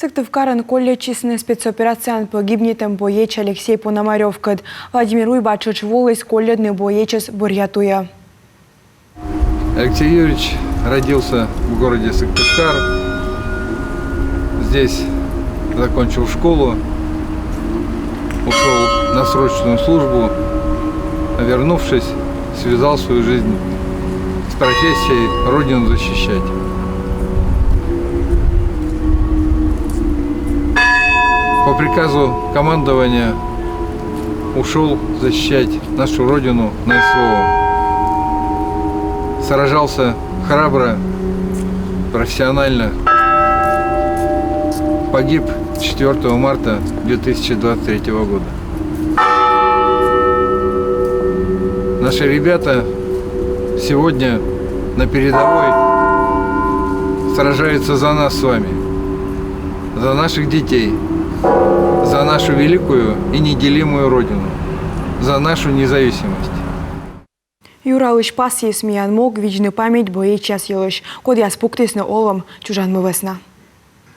Сыктывкарын колледжисный спецоперациян погибнетем боеч Алексей Пономарев кыд. Владимир Уйбачыч волос колледный боечес бурятуя. Алексей Юрьевич родился в городе Сыктывкар. Здесь закончил школу, ушел на срочную службу, а вернувшись, связал свою жизнь с профессией Родину защищать. По приказу командования ушел защищать нашу Родину на СВО. Сражался храбро, профессионально. Погиб 4 марта 2023 года. Наши ребята сегодня на передовой сражаются за нас с вами, за наших детей, за нашу великую и неделимую Родину, за нашу независимость. Юралыч пас есмиян мог вичны память боечас елыш. Код я спуктисны олом чужан весна.